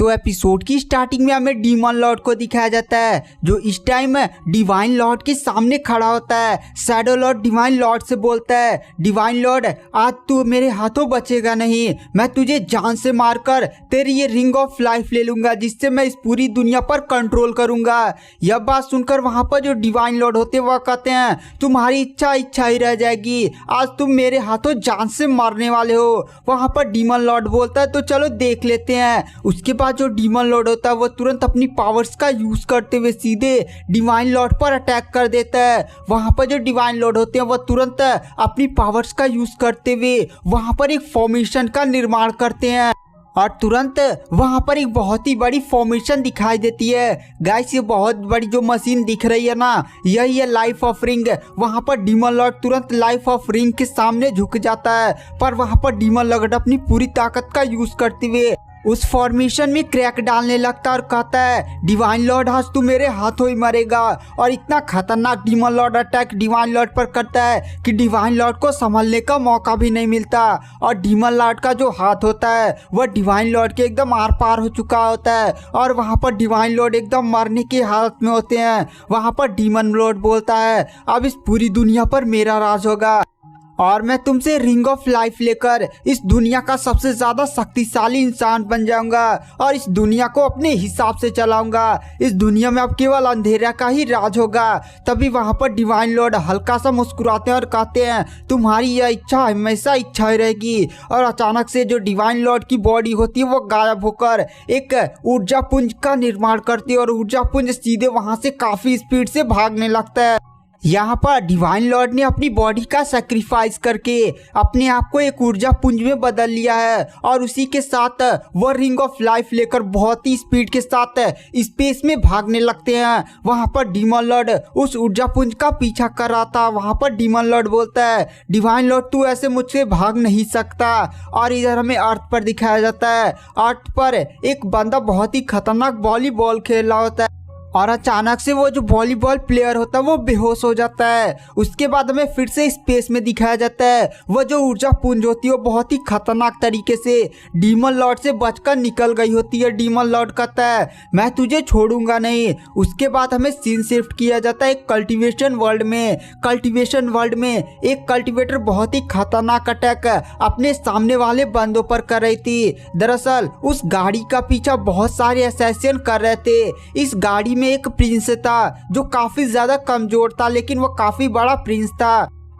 तो एपिसोड की स्टार्टिंग में हमें डीमन लॉर्ड को दिखाया जाता है जो इस टाइम डिवाइन लॉर्ड के सामने खड़ा होता है। शैडो लॉर्ड डिवाइन लॉर्ड से बोलता है, डिवाइन लॉर्ड आज तू मेरे हाथों बचेगा नहीं, मैं तुझे जान से मारकर तेरी ये रिंग ऑफ लाइफ ले लूंगा जिससे मैं इस पूरी दुनिया पर कंट्रोल करूंगा। यह बात सुनकर वहां पर जो डिवाइन लॉर्ड होते हैं वह कहते हैं तुम्हारी इच्छा इच्छा ही रह जाएगी, आज तुम मेरे हाथों जान से मारने वाले हो। वहां पर डीमन लॉर्ड बोलता है तो चलो देख लेते हैं। उसके बाद जो डीमन लॉर्ड होता है वो तुरंत अपनी पावर्स का यूज करते हुए सीधे डिवाइन लॉर्ड पर अटैक कर देता है। वहां पर जो डिवाइन लॉर्ड होते हैं वो तुरंत अपनी पावर्स का यूज करते हुए वहां पर एक फॉर्मेशन का निर्माण करते हैं और तुरंत वहां पर एक बहुत ही बड़ी फॉर्मेशन दिखाई देती है। गाइस ये बहुत बड़ी जो मशीन दिख रही है ना, यही है लाइफ ऑफ रिंग। वहां पर डीमन लॉर्ड तुरंत लाइफ ऑफ रिंग के सामने झुक जाता है, पर वहां पर डीमन लॉर्ड अपनी पूरी ताकत का यूज करते हुए उस फॉर्मेशन में क्रैक डालने लगता है और कहता है डिवाइन लॉर्ड आज तू मेरे हाथों ही मरेगा। और इतना खतरनाक demon Lord attack divine Lord पर करता है कि डिवाइन लॉर्ड को संभलने का मौका भी नहीं मिलता और डीमन लॉर्ड का जो हाथ होता है वह डिवाइन लॉर्ड के एकदम आर पार हो चुका होता है और वहां पर डिवाइन लॉर्ड एकदम मरने की हालत में होते हैं। वहां पर डीमन लॉर्ड बोलता है अब इस पूरी दुनिया पर मेरा राज होगा और मैं तुमसे रिंग ऑफ लाइफ लेकर इस दुनिया का सबसे ज्यादा शक्तिशाली इंसान बन जाऊंगा और इस दुनिया को अपने हिसाब से चलाऊंगा। इस दुनिया में अब केवल अंधेरा का ही राज होगा। तभी वहां पर डिवाइन लॉर्ड हल्का सा मुस्कुराते हैं और कहते हैं तुम्हारी यह इच्छा हमेशा इच्छा ही रहेगी। और अचानक से जो डिवाइन लॉर्ड की बॉडी होती है वो गायब होकर एक ऊर्जा पुंज का निर्माण करती है और ऊर्जा पुंज सीधे वहां से काफी स्पीड से भागने लगता है। यहाँ पर डिवाइन लॉर्ड ने अपनी बॉडी का सैक्रिफाइस करके अपने आप को एक ऊर्जा पुंज में बदल लिया है और उसी के साथ वह रिंग ऑफ लाइफ लेकर बहुत ही स्पीड के साथ स्पेस में भागने लगते हैं। वहां पर डीमन लॉर्ड उस ऊर्जा पुंज का पीछा कर रहा था। वहां पर डीमन लॉर्ड बोलता है डिवाइन लॉर्ड तू ऐसे मुझसे भाग नहीं सकता। और इधर हमें अर्थ पर दिखाया जाता है। अर्थ पर एक बंदा बहुत ही खतरनाक वॉलीबॉल खेल रहा होता है और अचानक से वो जो वॉलीबॉल प्लेयर होता है वो बेहोश हो जाता है। उसके बाद हमें फिर से स्पेस में दिखाया जाता है। वो जो ऊर्जा पुंज होती है वो बहुत ही खतरनाक तरीके से डीमन लॉर्ड से बचकर निकल गई होती है। डीमन लॉर्ड कहता है मैं तुझे छोड़ूंगा नहीं। उसके बाद हमें सीन शिफ्ट किया जाता है एक कल्टीवेशन वर्ल्ड में। कल्टीवेशन वर्ल्ड में एक कल्टीवेटर बहुत ही खतरनाक अटैक अपने सामने वाले बंदों पर कर रही थी। दरअसल उस गाड़ी का पीछा बहुत सारे असैसिन कर रहे थे। इस गाड़ी में एक प्रिंस था जो काफी ज्यादा कमजोर था लेकिन वो काफी बड़ा प्रिंस था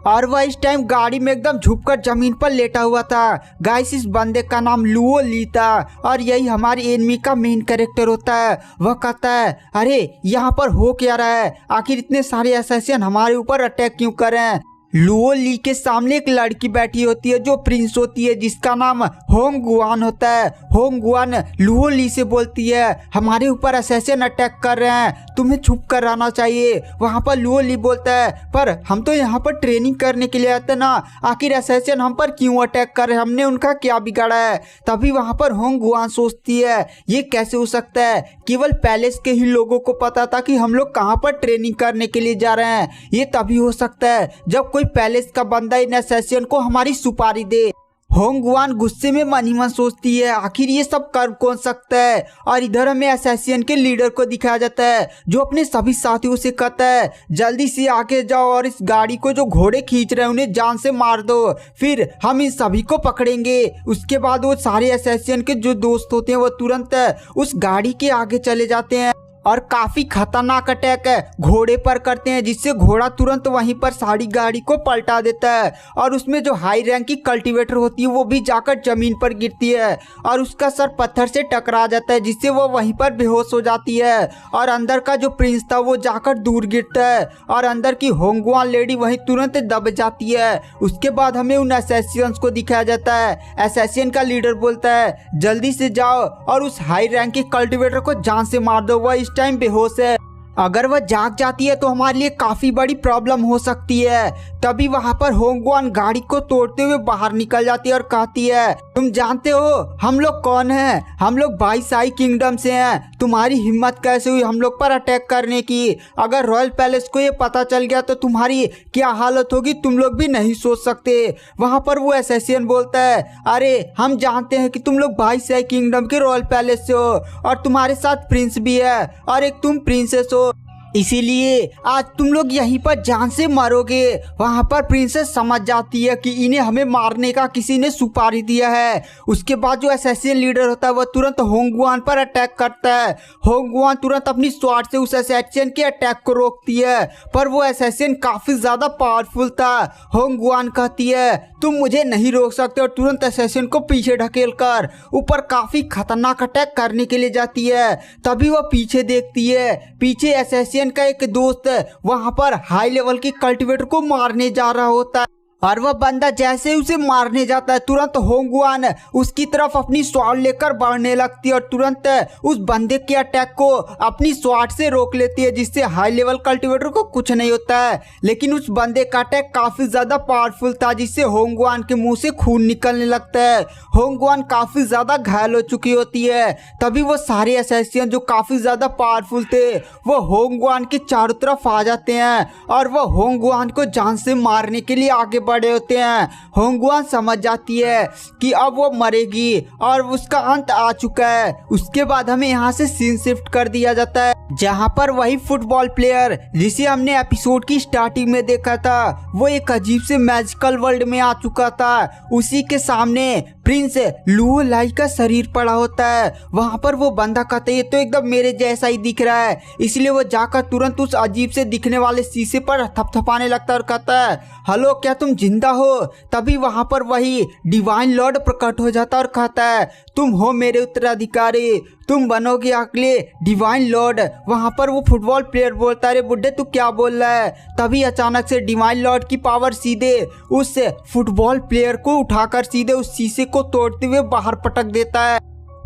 और वह इस टाइम गाड़ी में एकदम झुककर जमीन पर लेटा हुआ था। गाइस इस बंदे का नाम लुओ ली था और यही हमारे एनिमी का मेन कैरेक्टर होता है। वह कहता है अरे यहाँ पर हो क्या रहा है, आखिर इतने सारे असैसिन हमारे ऊपर अटैक क्यों कर रहे हैं। लुओ ली के सामने एक लड़की बैठी होती है जो प्रिंस होती है जिसका नाम होंग गुआन होता है। होंग गुआन लुओ ली से बोलती है हमारे ऊपर असैसिन अटैक कर रहे हैं, तुम्हें छुप कर रहना चाहिए। वहां पर लुओ ली बोलता है पर हम तो यहाँ पर ट्रेनिंग करने के लिए आते ना, आखिर असैसिन हम पर क्यों अटैक कर रहे हैं, हमने उनका क्या बिगाड़ा है। तभी वहां पर होंग गुआन सोचती है ये कैसे हो सकता है, केवल पैलेस के ही लोगों को पता था कि हम लोग कहाँ पर ट्रेनिंग करने के लिए जा रहे हैं। ये तभी हो सकता है जब कोई पैलेस का बंदा इन असैसिन को हमारी सुपारी दे। होंग गुआन गुस्से में मन ही मन सोचती है आखिर ये सब कर कौन सकता है। और इधर हमें असैसिन के लीडर को दिखाया जाता है जो अपने सभी साथियों से कहता है जल्दी से आगे जाओ और इस गाड़ी को जो घोड़े खींच रहे हैं उन्हें जान से मार दो, फिर हम इन सभी को पकड़ेंगे। उसके बाद वो सारे असैसिन के जो दोस्त होते हैं वो तुरंत उस गाड़ी के आगे चले जाते हैं और काफी खतरनाक अटैक घोड़े पर करते हैं जिससे घोड़ा तुरंत वहीं पर सारी गाड़ी को पलटा देता है और उसमें जो हाई रैंक की कल्टीवेटर होती है वो भी जाकर जमीन पर गिरती है और उसका सर पत्थर से टकरा जाता है जिससे वो वहीं पर बेहोश हो जाती है और अंदर का जो प्रिंस था वो जाकर दूर गिरता है और अंदर की होंगुआन लेडी वहीं तुरंत दब जाती है। उसके बाद हमें उन असैसियंस को दिखाया जाता है। असैसियन का लीडर बोलता है जल्दी से जाओ और उस हाई रैंक की कल्टीवेटर को जान से मार दो, वह टाइम बेहोश है। अगर वह जाग जाती है तो हमारे लिए काफी बड़ी प्रॉब्लम हो सकती है। तभी वहां पर होंगवान गाड़ी को तोड़ते हुए बाहर निकल जाती है और कहती है, तुम जानते हो हम लोग कौन हैं? हम लोग बाईसाई किंगडम से हैं। तुम्हारी हिम्मत कैसे हुई हम लोग पर अटैक करने की? अगर रॉयल पैलेस को ये पता चल गया तो तुम्हारी क्या हालत होगी तुम लोग भी नहीं सोच सकते। वहां पर वो असैसिन बोलता है, अरे हम जानते हैं कि तुम लोग बाईसाई किंगडम के रॉयल पैलेस से हो और तुम्हारे साथ प्रिंस भी है और एक तुम प्रिंसेस हो, इसीलिए आज तुम लोग यहीं पर जान से मरोगे। वहां पर प्रिंसेस समझ जाती है कि इन्हें हमें मारने का किसी ने सुपारी दिया है। उसके बाद जो असैसिन लीडर होता है वह तुरंत होंगवान पर अटैक करता है। होंगवान तुरंत अपनी स्वॉर्ड से उस असैसिन के अटैक को रोकती है, पर वो असैसिन काफी ज्यादा पावरफुल था। होंगवान कहती है, तुम मुझे नहीं रोक सकते, और तुरंत असैसिन को पीछे ढकेल कर ऊपर काफी खतरनाक अटैक करने के लिए जाती है। तभी वह पीछे देखती है, पीछे असैसिन का एक दोस्त वहां पर हाई लेवल की कल्टीवेटर को मारने जा रहा होता है, और वह बंदा जैसे ही उसे मारने जाता है तुरंत होंगवान उसकी तरफ अपनी स्वॉर्ड लेकर बढ़ने लगती है और तुरंत उस बंदे के अटैक को अपनी स्वॉर्ड से रोक लेती है, जिससे हाई लेवल कल्टीवेटर को कुछ नहीं होता है। लेकिन उस बंदे का अटैक काफी ज्यादा पावरफुल था, जिससे होंगवान के मुंह से खून निकलने लगता है। होंगवान काफी ज्यादा घायल हो चुकी होती है। तभी वो सारे असैसिन जो काफी ज्यादा पावरफुल थे वो होंगवान के चारों तरफ आ जाते हैं और वह होंगवान को जान से मारने के लिए आगे बड़े होते हैं। होंगवान समझ जाती है कि अब वो मरेगी और उसका अंत आ चुका है। उसके बाद हमें यहाँ से सीन शिफ्ट कर दिया जाता है, जहाँ पर वही फुटबॉल प्लेयर जिसे हमने एपिसोड की स्टार्टिंग में देखा था वो एक अजीब से मैजिकल वर्ल्ड में आ चुका था। उसी के सामने प्रिंस लुओ लाई का शरीर पड़ा होता है। वहां पर वो बंदा कहता है, तो एकदम मेरे जैसा ही दिख रहा है, इसलिए वो जाकर तुरंत उस अजीब से दिखने वाले शीशे पर थपथपाने लगता है और कहता है, हेलो क्या तुम जिंदा हो? तभी वहां पर वही डिवाइन लॉर्ड प्रकट हो जाता है और कहता है, तुम हो मेरे उत्तराधिकारी, तुम बनोगे अगले डिवाइन लॉर्ड। वहां पर वो फुटबॉल प्लेयर बोलता है, अरे बुड्ढे तू क्या बोल रहा है? तभी अचानक से डिवाइन लॉर्ड की पावर सीधे उस फुटबॉल प्लेयर को उठाकर सीधे उस शीशे को तोड़ते हुए बाहर पटक देता है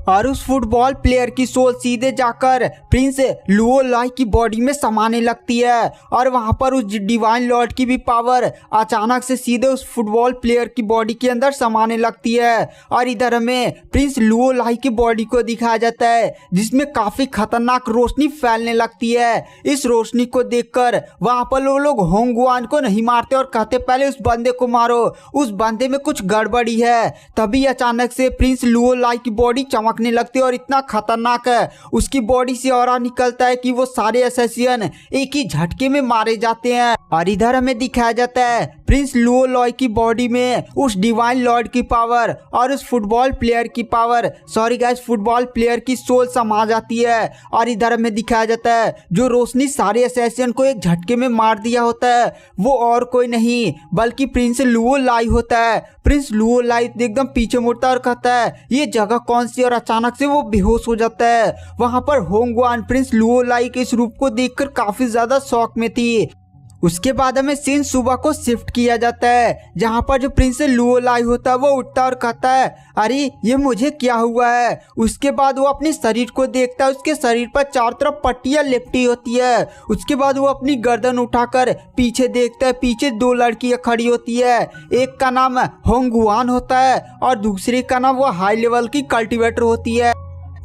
और उस फुटबॉल प्लेयर की सोल सीधे जाकर प्रिंस लुओ लाई की बॉडी में समाने लगती है और वहां पर उस डिवाइन लॉर्ड की भी पावर अचानक से सीधे उस फुटबॉल प्लेयर की बॉडी के अंदर समाने लगती है। और इधर हमें प्रिंस लुओ लाई की बॉडी को दिखाया जाता है, जिसमें काफी खतरनाक रोशनी फैलने लगती है। इस रोशनी को देखकर वहां पर वो लोग होंगवान को नहीं मारते और कहते, पहले उस बंदे को मारो, उस बंदे में कुछ गड़बड़ी है। तभी अचानक से प्रिंस लुओ लाई की बॉडी चमकने लगती है और इतना खतरनाक है उसकी बॉडी से ऑरा निकलता है कि वो सारे असैसिन एक ही झटके में मारे जाते हैं। और इधर हमें दिखाया जाता है प्रिंस लुओ लाई की बॉडी में उस डिवाइन लॉर्ड की पावर और उस फुटबॉल प्लेयर की power, sorry guys, football player की सोल समा जाती है। और इधर हमें दिखाया जाता है जो रोशनी सारे असैसिन को एक झटके में मार दिया होता है वो और कोई नहीं बल्कि प्रिंस लुओ लाई होता है। प्रिंस लुओ लाई एकदम पीछे मुड़ता और कहता है, ये जगह कौन सी? और अचानक से वो बेहोश हो जाता है। वहां पर होंगवान प्रिंस लुओ लाई के इस रूप को देखकर काफी ज्यादा शौक में थी। उसके बाद हमें सीन सुबह को शिफ्ट किया जाता है, जहाँ पर जो प्रिंस लुओ लाई होता है वो उठता और कहता है, अरे ये मुझे क्या हुआ है? उसके बाद वो अपने शरीर को देखता है, उसके शरीर पर चारों तरफ पट्टियां लिपटी होती है। उसके बाद वो अपनी गर्दन उठाकर पीछे देखता है, पीछे दो लड़कियां खड़ी होती है, एक का नाम होंगवान होता है और दूसरी का नाम वो हाई लेवल की कल्टीवेटर होती है।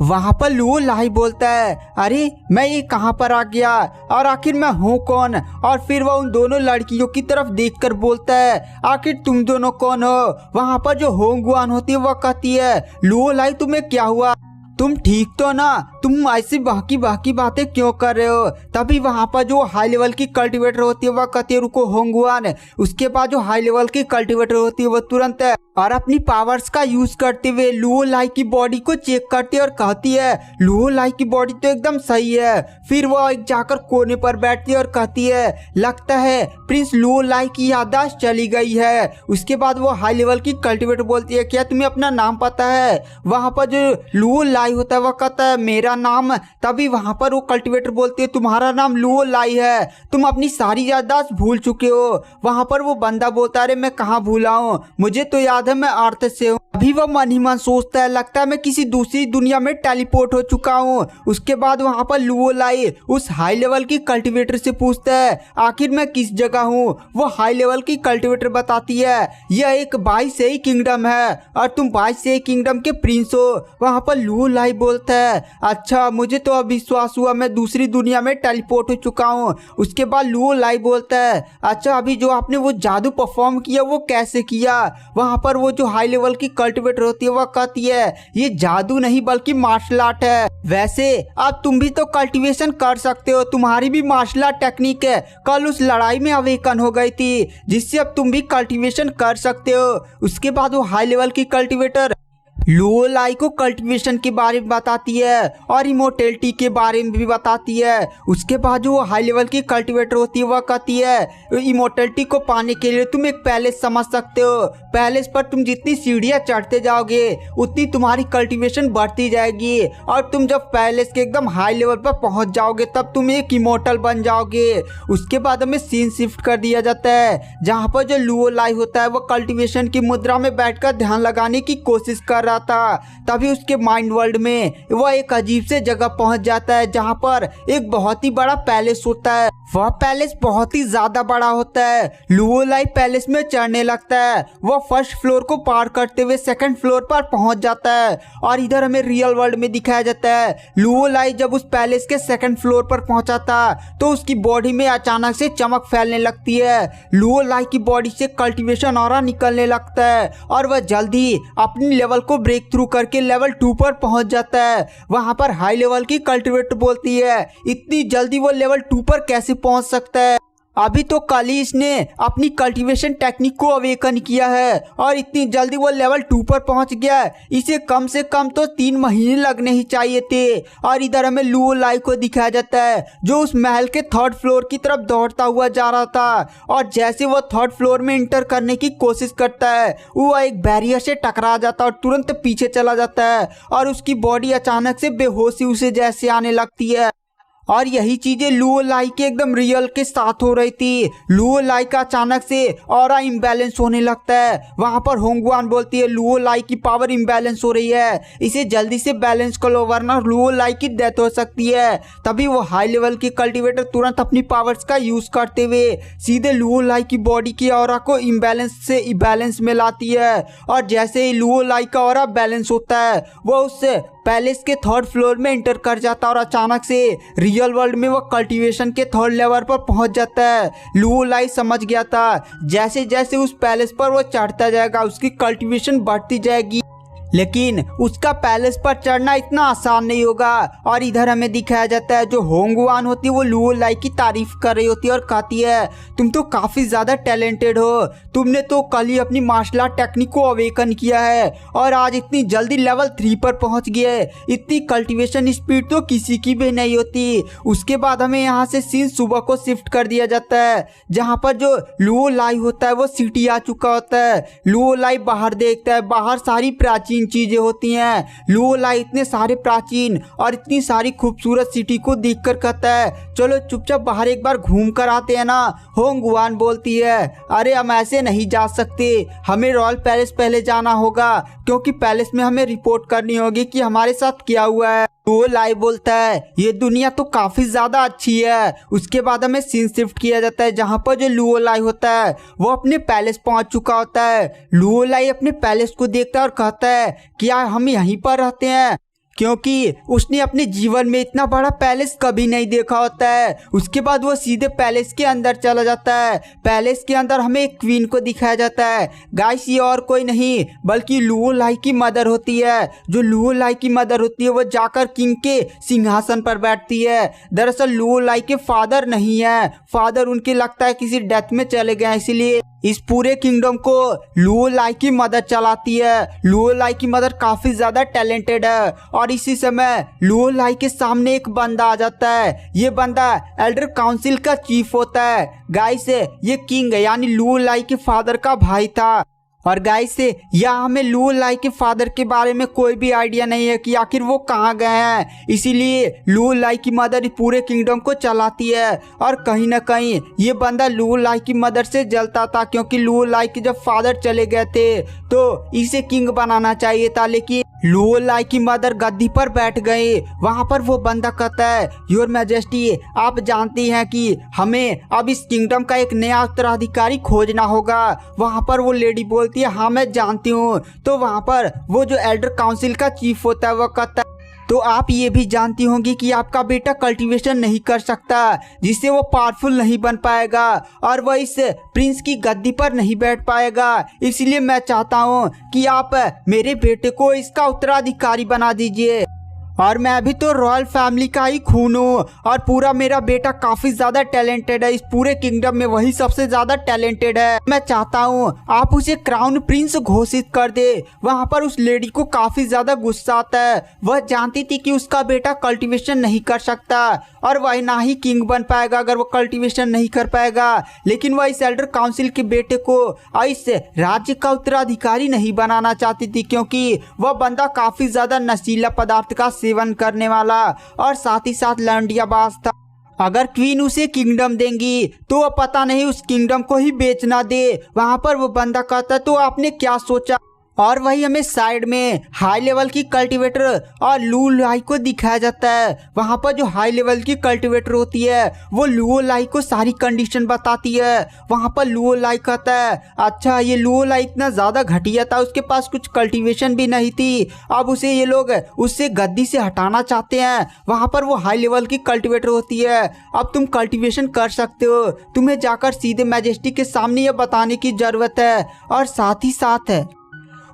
वहां पर लुओ लाई बोलता है, अरे मैं ये कहां पर आ गया और आखिर मैं हूँ कौन? और फिर वह उन दोनों लड़कियों की तरफ देखकर बोलता है, आखिर तुम दोनों कौन हो? वहां पर जो होंगवान होती है वह कहती है, लुओ लाई तुम्हें क्या हुआ? तुम ठीक तो ना? तुम ऐसी बाकी बातें क्यों कर रहे हो? तभी वहां पर जो हाई लेवल की कल्टीवेटर होती है वह कहती है, रुको होंगवान। उसके बाद जो हाई लेवल की कल्टीवेटर होती है वह तुरंत और अपनी पावर्स का यूज करते हुए लुओ लाई की बॉडी को चेक करती है और कहती है, लुओ लाई की बॉडी तो एकदम सही है। फिर वह एक जाकर कोने पर बैठती है और कहती है, लगता है प्रिंस लुओ लाई की याददाश्त चली गई है। उसके बाद वो हाई लेवल की कल्टीवेटर बोलती है, क्या तुम्हें अपना नाम पता है? वहां पर जो लुओ लाई होता है वह कहता है, मेरा नाम। तभी वहां पर वो कल्टीवेटर बोलती है, तुम्हारा नाम लुओ लाई है, तुम अपनी सारी याददाश्त भूल चुके हो। वहां पर वो बंदा बोलता है, अरे मैं कहाँ भूला हूँ, मुझे तो याद है मैं अर्थ से हूँ। अभी वह मन ही मन सोचता है, लगता है मैं किसी दूसरी दुनिया में टेलीपोर्ट हो चुका हूँ। उसके बाद वहाँ पर लुओ लाई उस हाई लेवल की कल्टीवेटर से पूछता है आखिर मैं किस जगह हूँ। वो हाई लेवल की कल्टीवेटर बताती है यह एक 22 किंगडम है और तुम 22 किंगडम के प्रिंस हो। वहाँ पर लुओ लाई बोलता है अच्छा मुझे तो अब विश्वास हुआ मैं दूसरी दुनिया में टेलीपोर्ट हो चुका हूँ। उसके बाद लुओ लाई बोलता है अच्छा अभी जो आपने वो जादू परफॉर्म किया वो कैसे किया। वहाँ पर वो जो हाई लेवल की कल्टीवेटर होती है वह कहती है ये जादू नहीं बल्कि मार्शल आर्ट है। वैसे अब तुम भी तो कल्टीवेशन कर सकते हो, तुम्हारी भी मार्शल आर्ट टेक्निक है कल उस लड़ाई में अवेकन हो गई थी जिससे अब तुम भी कल्टीवेशन कर सकते हो। उसके बाद वो हाई लेवल की कल्टीवेटर लुओ लाई को कल्टीवेशन के बारे में बताती है और इमोर्टेलिटी के बारे में भी बताती है। उसके बाद जो हाई लेवल की कल्टीवेटर होती है वह कहती है इमोर्टेलिटी को पाने के लिए तुम एक पैलेस समझ सकते हो। पैलेस पर तुम जितनी सीढ़ियाँ चढ़ते जाओगे उतनी तुम्हारी कल्टीवेशन बढ़ती जाएगी और तुम जब पैलेस के एकदम हाई लेवल पर पहुंच जाओगे तब तुम एक इमोर्टल बन जाओगे। उसके बाद हमें सीन शिफ्ट कर दिया जाता है जहाँ पर जो लुओ लाई होता है वह कल्टीवेशन की मुद्रा में बैठकर ध्यान लगाने की कोशिश कर रहा था। तभी उसके माइंड वर्ल्ड में वह एक अजीब से जगह पहुंच जाता है जहां पर एक बहुत ही बड़ा पैलेस होता है। वह पैलेस बहुत ही ज्यादा बड़ा होता है। लुओ लाई पैलेस में चढ़ने लगता है। वह फर्स्ट फ्लोर को पार करते हुए सेकंड फ्लोर पर पहुंच जाता है और इधर हमें रियल वर्ल्ड में दिखाया जाता है लुओ लाई जब उस पैलेस के सेकंड फ्लोर पर पहुंचा था तो उसकी बॉडी में अचानक से चमक फैलने लगती है। लुओ लाई की बॉडी से कल्टीवेशन ऑरा निकलने लगता है और वह जल्दी अपनी लेवल को ब्रेक थ्रू करके लेवल 2 पर पहुंच जाता है। वहां पर हाई लेवल की कल्टीवेटर बोलती है इतनी जल्दी वो लेवल 2 पर कैसे पहुंच सकता है, अभी तो कल ही इसने अपनी कल्टीवेशन टेक्निक को अवेकन किया है और इतनी जल्दी वो लेवल 2 पर पहुंच गया। इसे कम से कम तो 3 महीने लगने ही चाहिए थे। और इधर हमें लुओ लाई को दिखाया जाता है जो उस महल के 3rd फ्लोर की तरफ दौड़ता हुआ जा रहा था और जैसे वो 3rd फ्लोर में इंटर करने की कोशिश करता है वो एक बैरियर से टकरा जाता है और तुरंत पीछे चला जाता है और उसकी बॉडी अचानक से बेहोशी उसे जैसे आने लगती है। और यही चीजें लुओ लाई के एकदम रियल के साथ हो रही थी। लुओ लाई का अचानक से ऑरा इम्बैलेंस होने लगता है। वहां पर होंगवान बोलती है लुओ लाई की पावर इम्बैलेंस हो रही है, इसे जल्दी से बैलेंस कर लो वरना लुओ लाई की डेथ हो सकती है। तभी वो हाई लेवल की कल्टीवेटर तुरंत अपनी पावर्स का यूज करते हुए सीधे लुओ लाई की बॉडी की ऑरा को इम्बैलेंस से बैलेंस में लाती है और जैसे ही लुओ लाई का ऑरा बैलेंस होता है वो उससे पैलेस के 3rd फ्लोर में एंटर कर जाता है और अचानक से रियल वर्ल्ड में वो कल्टीवेशन के 3rd लेवल पर पहुंच जाता है। लुओ लाई समझ गया था जैसे जैसे उस पैलेस पर वो चढ़ता जाएगा उसकी कल्टीवेशन बढ़ती जाएगी, लेकिन उसका पैलेस पर चढ़ना इतना आसान नहीं होगा। और इधर हमें दिखाया जाता है जो होंगवान होती है वो लुओ लाई की तारीफ कर रही होती है और कहती है तुम तो काफ़ी ज़्यादा टैलेंटेड हो, तुमने तो कल ही अपनी मार्शल आर्ट टेक्निक को अवेकन किया है और आज इतनी जल्दी लेवल 3 पर पहुंच गए, इतनी कल्टीवेशन स्पीड तो किसी की भी नहीं होती। उसके बाद हमें यहाँ से सीन सुबह को शिफ्ट कर दिया जाता है जहाँ पर जो लुओ लाई होता है वो सिटी आ चुका होता है। लुओ लाई बाहर देखता है, बाहर सारी प्राचीन चीजें होती हैं। लुओ लाई इतने सारे प्राचीन और इतनी सारी खूबसूरत सिटी को देखकर कहता है चलो चुपचाप बाहर एक बार घूम कर आते हैं ना। होंगवान बोलती है अरे हम ऐसे नहीं जा सकते, हमें रॉयल पैलेस पहले जाना होगा क्योंकि पैलेस में हमें रिपोर्ट करनी होगी कि हमारे साथ क्या हुआ है। लुओ लाई बोलता है ये दुनिया तो काफी ज्यादा अच्छी है। उसके बाद हमें सीन शिफ्ट किया जाता है जहाँ पर जो लुओ लाई होता है वो अपने पैलेस पहुंच चुका होता है। लुओ लाई अपने पैलेस को देखता है और कहता है क्या हम यहीं पर रहते हैं, क्योंकि उसने अपने जीवन में इतना बड़ा पैलेस कभी नहीं देखा होता है। उसके बाद वो सीधे पैलेस के अंदर चला जाता है। पैलेस के अंदर हमें एक क्वीन को दिखाया जाता है। गाइस ये और कोई नहीं बल्कि लुओ लाई की मदर होती है। जो लुओ लाई की मदर होती है वो जाकर किंग के सिंहासन पर बैठती है। दरअसल लुओ लाई के फादर नहीं है, फादर उनके लगता है किसी डेथ में चले गए, इसीलिए इस पूरे किंगडम को लुओ लाई की मदर चलाती है। लुओ लाई की मदर काफी ज्यादा टैलेंटेड है और इसी समय लुओ लाई के सामने एक बंदा आ जाता है। ये बंदा एल्डर काउंसिल का चीफ होता है। गाइस ये किंग यानी लुओ लाई के फादर का भाई था। और गाइस यहाँ हमें लुओ लाई के फादर के बारे में कोई भी आइडिया नहीं है कि आखिर वो कहाँ गए हैं। इसीलिए लुओ लाई की मदर पूरे किंगडम को चलाती है और कहीं ना कहीं ये बंदा लुओ लाई की मदर से जलता था, क्योंकि लुओ लाई के जब फादर चले गए थे तो इसे किंग बनाना चाहिए था, लेकिन लुओ लाई की मदर गद्दी पर बैठ गई। वहां पर वो बंदा कहता है, योर मैजेस्टी आप जानती हैं कि हमें अब इस किंगडम का एक नया उत्तराधिकारी खोजना होगा। वहां पर वो लेडी बोलती है, हाँ मैं जानती हूँ। तो वहां पर वो जो एल्डर काउंसिल का चीफ होता है वो कहता है, तो आप ये भी जानती होंगी कि आपका बेटा कल्टीवेशन नहीं कर सकता, जिससे वो पावरफुल नहीं बन पाएगा और वह इस प्रिंस की गद्दी पर नहीं बैठ पाएगा। इसलिए मैं चाहता हूँ कि आप मेरे बेटे को इसका उत्तराधिकारी बना दीजिए। और मैं भी तो रॉयल फैमिली का ही खून हूँ और पूरा मेरा बेटा काफी ज्यादा टैलेंटेड है। इस पूरे किंगडम में वही सबसे ज्यादा टैलेंटेड है। मैं चाहता हूँ आप उसे क्राउन प्रिंस घोषित कर दे। वहाँ पर उस लेडी को काफी ज्यादा गुस्सा आता है। वह जानती थी कि उसका बेटा कल्टीवेशन नहीं कर सकता और वह ना ही किंग बन पाएगा अगर वो कल्टीवेशन नहीं कर पाएगा, लेकिन वह इस एल्डर काउंसिल के बेटे को इस राज्य का उत्तराधिकारी नहीं बनाना चाहती थी, क्योंकि वह बंदा काफी ज्यादा नशीला पदार्थ का सेवन करने वाला और साथ ही साथ लंडियाबाज था। अगर क्वीन उसे किंगडम देंगी तो वह पता नहीं उस किंगडम को ही बेचना दे। वहां पर वो बंदा कहता, तो आपने क्या सोचा? और वही हमें साइड में हाई लेवल की कल्टीवेटर और लुओ लाई को दिखाया जाता है। वहां पर जो हाई लेवल की कल्टीवेटर होती है वो लुओ लाई को सारी कंडीशन बताती है। वहां पर लुओ लाई कहता है, अच्छा ये लुओ लाई इतना ज्यादा घटिया था, उसके पास कुछ कल्टीवेशन भी नहीं थी, अब उसे ये लोग उससे गद्दी से हटाना चाहते हैं। वहां पर वो हाई लेवल की कल्टीवेटर होती है, अब तुम कल्टीवेशन कर सकते हो, तुम्हें जाकर सीधे मैजेस्टी के सामने ये बताने की जरूरत है। और साथ ही साथ है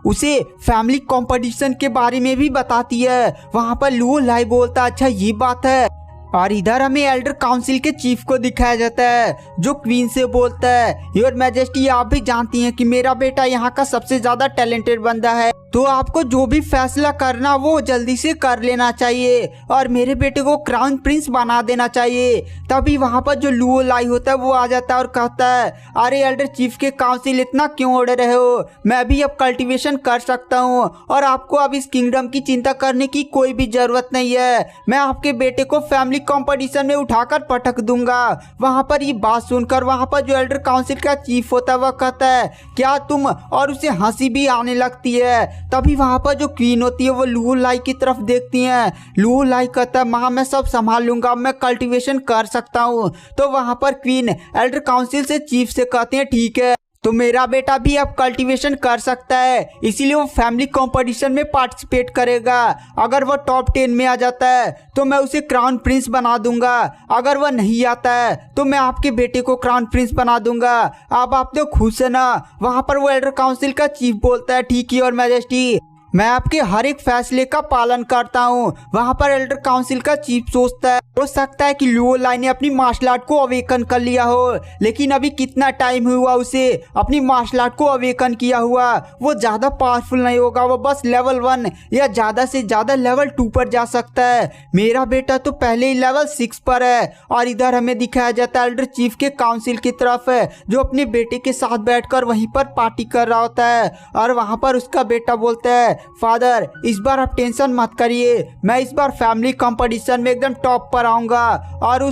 उसे फैमिली कंपटीशन के बारे में भी बताती है। वहां पर लुओ लाई बोलता, अच्छा ये बात है। और इधर हमें एल्डर काउंसिल के चीफ को दिखाया जाता है जो क्वीन से बोलता है, योर मैजेस्टी आप भी जानती हैं कि मेरा बेटा यहाँ का सबसे ज्यादा टैलेंटेड बंदा है, तो आपको जो भी फैसला करना वो जल्दी से कर लेना चाहिए और मेरे बेटे को क्राउन प्रिंस बना देना चाहिए। तभी वहां पर जो लुओ लाई होता है वो आ जाता है और कहता है, अरे एल्डर चीफ के काउंसिल इतना क्यों ओढ़ रहे हो, मैं भी अब कल्टीवेशन कर सकता हूँ और आपको अब इस किंगडम की चिंता करने की कोई भी जरूरत नहीं है। मैं आपके बेटे को फैमिली कंपटीशन में उठाकर पटक दूंगा। वहां पर ये बात सुनकर वहां पर जो एल्डर काउंसिल का चीफ होता है वह कहता है, क्या तुम, और उसे हंसी भी आने लगती है। तभी वहां पर जो क्वीन होती है वो लुओ लाई की तरफ देखती है। लुओ लाई कहता है, माँ मैं सब संभाल लूंगा, मैं कल्टीवेशन कर सकता हूँ। तो वहां पर क्वीन एल्डर काउंसिल से चीफ से कहते हैं, ठीक है तो मेरा बेटा भी अब कल्टीवेशन कर सकता है, इसीलिए वो फैमिली कंपटीशन में पार्टिसिपेट करेगा। अगर वो टॉप 10 में आ जाता है तो मैं उसे क्राउन प्रिंस बना दूंगा, अगर वह नहीं आता है तो मैं आपके बेटे को क्राउन प्रिंस बना दूंगा। अब आप तो खुश है ना? वहां पर वो एल्डर काउंसिल का चीफ बोलता है, ठीक है और मैजेस्टी मैं आपके हर एक फैसले का पालन करता हूँ। वहां पर एल्डर काउंसिल का चीफ सोचता है, हो सकता है कि लुओ लाई ने अपनी मार्शल आर्ट को अवेकन कर लिया हो, लेकिन अभी कितना टाइम हुआ उसे अपनी मार्शल आर्ट को अवेकन किया हुआ, वो ज्यादा पावरफुल नहीं होगा, वो बस लेवल 1 या ज्यादा से ज्यादा लेवल 2 पर जा सकता है। मेरा बेटा तो पहले ही लेवल 6 पर है। और इधर हमें दिखाया जाता है एल्डर चीफ के काउंसिल की तरफ है जो अपने बेटे के साथ बैठकर वहीं पर पार्टी कर रहा होता है। और वहां पर उसका बेटा बोलता है, फादर इस बार आप टेंशन मत करिए, मैं इस बार फैमिली कंपटीशन में एकदम टॉप पर आऊंगा और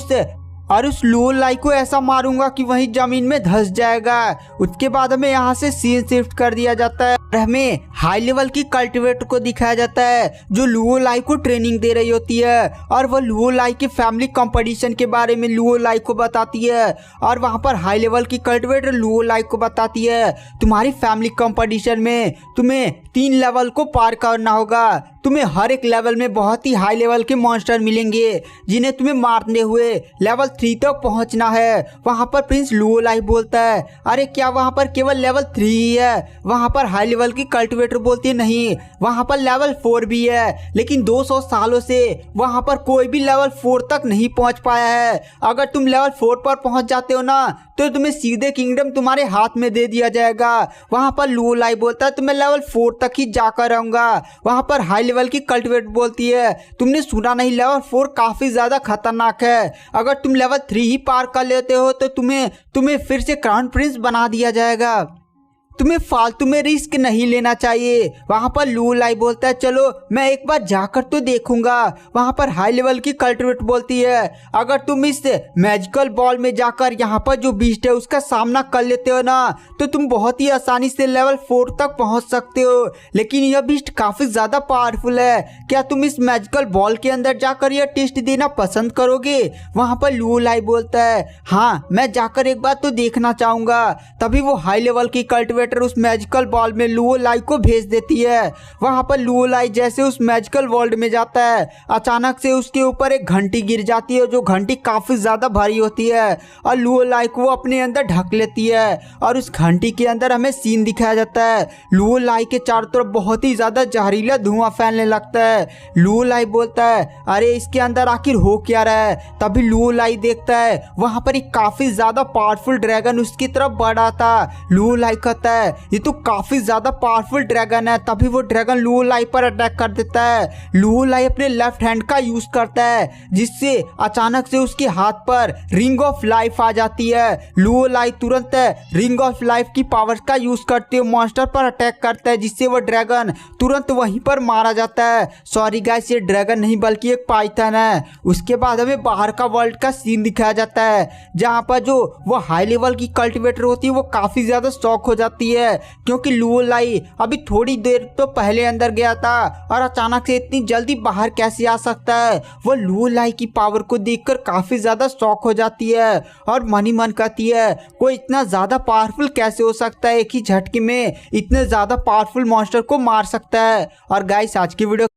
उस लुओ लाई को ऐसा मारूंगा कि वहीं जमीन में धंस जाएगा। उसके बाद हमें यहाँ से सीन शिफ्ट कर दिया जाता है और हमें हाई लेवल की कल्टीवेटर को दिखाया जाता है जो लुओ लाई को ट्रेनिंग दे रही होती है और वह लुओ लाई के फैमिली कंपटीशन के बारे में लुओ लाई को बताती है। और वहाँ पर हाई लेवल की कल्टीवेटर लुओ लाई को बताती है, तुम्हारी फैमिली कंपटीशन में तुम्हें 3 लेवल को पार करना होगा, तुम्हें हर एक लेवल में बहुत ही हाई लेवल के मॉन्स्टर मिलेंगे जिन्हें तुम्हें मारने हुए लेवल 3 तक पहुंचना है। वहां पर प्रिंस लुओ लाई बोलता है, अरे क्या वहां पर केवल लेवल 3 ही है? वहां पर हाई लेवल की कल्टीवेटर बोलती है, नहीं वहां पर लेवल 4 भी है, लेकिन 200 सालों से वहां पर कोई भी लेवल 4 तक नहीं पहुंच पाया है। अगर तुम लेवल 4 पर पहुंच जाते हो ना तो तुम्हें सीधे किंगडम तुम्हारे हाथ में दे दिया जाएगा। वहां पर लुओ लाई बोलता है, तो मैं लेवल 4 तक ही जाकर रहूंगा। वहां पर हाई लेवल की कल्टीवेटर बोलती है, तुमने सुना नहीं, लेवल 4 काफी ज्यादा खतरनाक है, अगर तुम लेवल 3 ही पार कर लेते हो तो तुम्हें फिर से क्राउन प्रिंस बना दिया जाएगा। तुम्हें फालतू में रिस्क नहीं लेना चाहिए। वहाँ पर लू लाई बोलता है चलो मैं एक बार जाकर तो देखूंगा। वहाँ पर हाई लेवल की कल्टिवेटर बोलती है अगर तुम इस मैजिकल बॉल में जाकर यहाँ पर जो बीस्ट है उसका सामना कर लेते हो ना तो तुम बहुत ही आसानी से लेवल 4 तक पहुँच सकते हो। लेकिन यह बीस्ट काफ़ी ज़्यादा पावरफुल है, क्या तुम इस मैजिकल बॉल के अंदर जाकर यह टेस्ट देना पसंद करोगे? वहाँ पर लू लाई बोलता है हाँ मैं जाकर एक बार तो देखना चाहूँगा। तभी वो हाई लेवल की कल्टिवेटर उस मैजिकल बॉल में लू लाई को भेज देती है। वहाँ पर लू लाई जैसे उस मैजिकल वर्ल्ड में जाता है अचानक से उसके ऊपर एक घंटी गिर जाती है जो घंटी काफ़ी ज़्यादा भारी होती है और लू लाई को वो अपने अंदर ढक लेती है और उस घंटी के अंदर हमें सीन दिखाया जाता है। लू लाई के चारों तरफ बहुत ही ज़्यादा जहरीला धुआं फैलने लगता है। लू लाई बोलता है अरे इसके अंदर आखिर हो क्या रहा है? तभी लू लाई देखता है वहाँ पर एक काफ़ी ज़्यादा पावरफुल ड्रैगन उसकी तरफ बढ़ा था। लू लाई कहता है ये तो काफ़ी ज़्यादा पावरफुल ड्रैगन है। तभी वो ड्रैगन लू लाई पर अटैक कर देता है। लू लाई अपने लेफ्ट हैंड का यूज़ करता है जिससे अचानक से उसके हाथ पर रिंग ऑफ लाइफ आ जाती है। लू लाई तुरंत रिंग ऑफ लाइफ की पावर का यूज़ करते हुए मॉन्स्टर पर अटैक करता है जिससे वो ड्रैगन तुरंत वहीं पर मारा जाता है। सॉरी गाइस ये ड्रैगन नहीं बल्कि एक पाइथन है। उसके बाद हमें बाहर का वर्ल्ड का सीन दिखाया जाता है जहाँ पर जो वो हाई लेवल की कल्टिवेटर होती है वो काफ़ी ज़्यादा शॉक हो जाती है क्योंकि लू लाई अभी थोड़ी देर तो पहले अंदर गया था और अचानक से इतनी जल्दी बाहर कैसे आ सकता है। वो लू लाई की पावर को देखकर काफ़ी ज़्यादा शॉक हो जाती है और मन ही मन कहती है कोई इतना ज़्यादा पावरफुल कैसे हो सकता है, एक ही झटके में इतने ज़्यादा पावरफुल मॉन्स्टर को मार सकता है। और गाइस आज की वीडियो